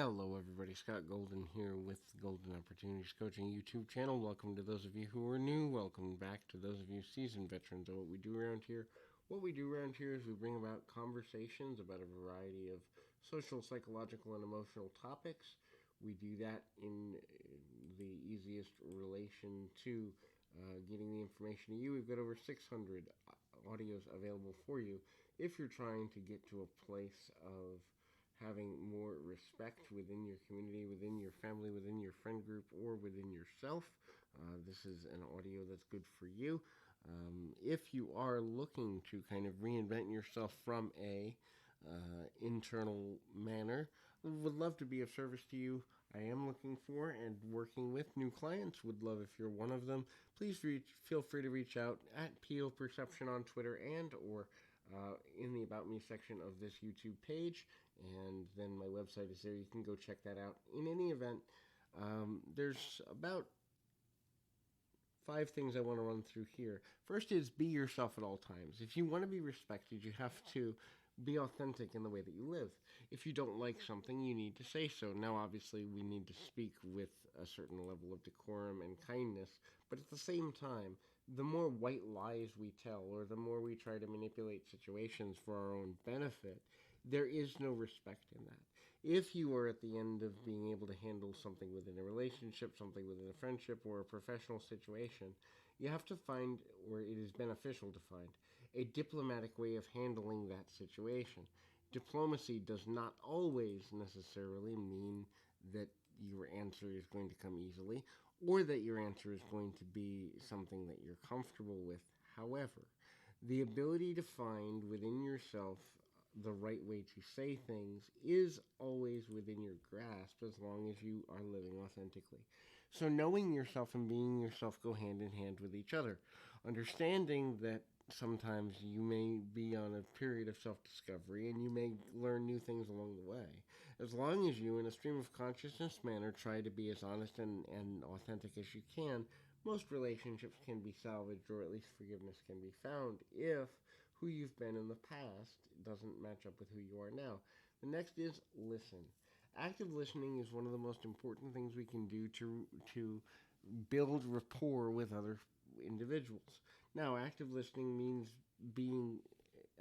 Hello, everybody. Scott Golden here with Golden Opportunities Coaching YouTube channel. Welcome to those of you who are new. Welcome back to those of you seasoned veterans of what we do around here. What we do around here is we bring about conversations about a variety of social, psychological, and emotional topics. We do that in the easiest relation to getting the information to you. We've got over 600 audios available for you if you're trying to get to a place of having more respect within your community, within your family, within your friend group, or within yourself. This is an audio that's good for you. If you are looking to kind of reinvent yourself from a internal manner, would love to be of service to you. I am looking for and working with new clients. Would love if you're one of them. Please feel free to reach out at PO Perception on Twitter and or in the About Me section of this YouTube page, and then my website is there. You can go check that out. In any event, there's about 5 things I want to run through here. First is be yourself at all times. If you want to be respected, you have to be authentic in the way that you live. If you don't like something, you need to say so. Now, obviously, we need to speak with a certain level of decorum and kindness, but at the same time, the more white lies we tell, or the more we try to manipulate situations for our own benefit, there is no respect in that. If you are at the end of being able to handle something within a relationship, something within a friendship, or a professional situation, you have to find, or it is beneficial to find, a diplomatic way of handling that situation. Diplomacy does not always necessarily mean that your answer is going to come easily, or that your answer is going to be something that you're comfortable with. However, the ability to find within yourself the right way to say things is always within your grasp as long as you are living authentically. So knowing yourself and being yourself go hand in hand with each other. Understanding that sometimes you may be on a period of self-discovery and you may learn new things along the way. As long as you, in a stream of consciousness manner, try to be as honest and authentic as you can, most relationships can be salvaged, or at least forgiveness can be found if who you've been in the past doesn't match up with who you are now. The next is listen. Active listening is one of the most important things we can do to build rapport with other individuals. Now, active listening means being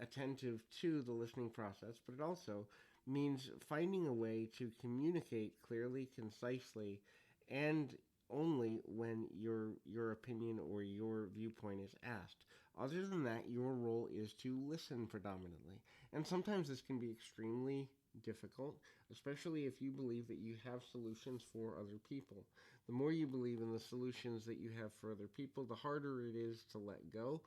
attentive to the listening process, but it also means finding a way to communicate clearly, concisely, and only when your opinion or your viewpoint is asked. Other than that, your role is to listen predominantly. And sometimes this can be extremely difficult, especially if you believe that you have solutions for other people. The more you believe in the solutions that you have for other people, the harder it is to let go.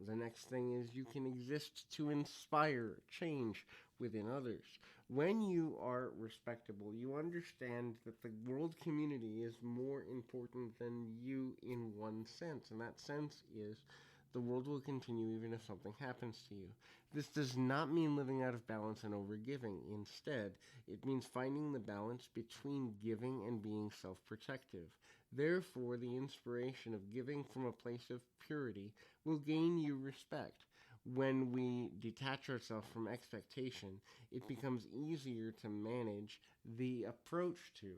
The next thing is you can exist to inspire change within others. When you are respectable, you understand that the world community is more important than you in one sense, and that sense is the world will continue even if something happens to you. This does not mean living out of balance and overgiving. Instead, it means finding the balance between giving and being self-protective. Therefore, the inspiration of giving from a place of purity will gain you respect. When we detach ourselves from expectation, it becomes easier to manage the approach to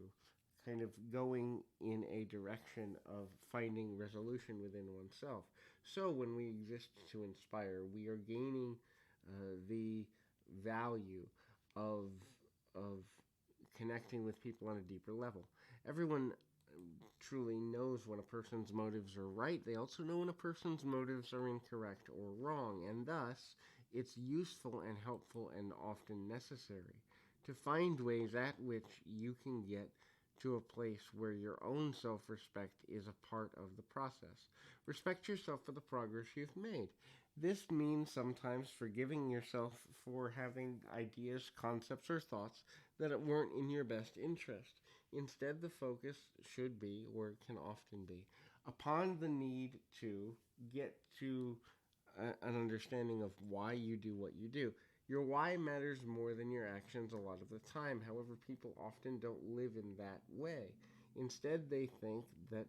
kind of going in a direction of finding resolution within oneself. So when we exist to inspire, we are gaining the value of connecting with people on a deeper level. Everyone truly knows when a person's motives are right. They also know when a person's motives are incorrect or wrong, and thus it's useful and helpful and often necessary to find ways at which you can get to a place where your own self-respect is a part of the process. Respect yourself for the progress you've made. This means sometimes forgiving yourself for having ideas, concepts, or thoughts that weren't in your best interest. Instead, the focus should be, or can often be, upon the need to get to an understanding of why you do what you do. Your why matters more than your actions a lot of the time. However, people often don't live in that way. Instead, they think that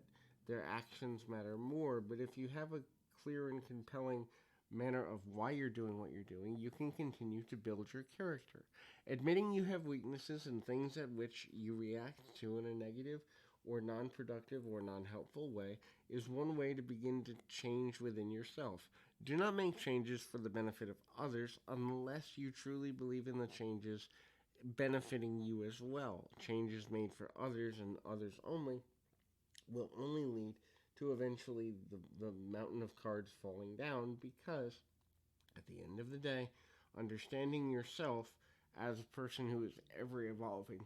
their actions matter more. But if you have a clear and compelling manner of why you're doing what you're doing, you can continue to build your character. Admitting you have weaknesses and things at which you react to in a negative or non productive or non helpful way is one way to begin to change within yourself. Do not make changes for the benefit of others unless you truly believe in the changes benefiting you as well. Changes made for others and others only will only lead to eventually the mountain of cards falling down, because at the end of the day, understanding yourself as a person who is ever evolving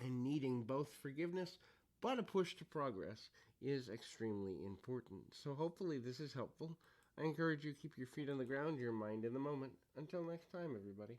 and needing both forgiveness but a push to progress is extremely important. So hopefully this is helpful. I encourage you to keep your feet on the ground, your mind in the moment. Until next time, everybody.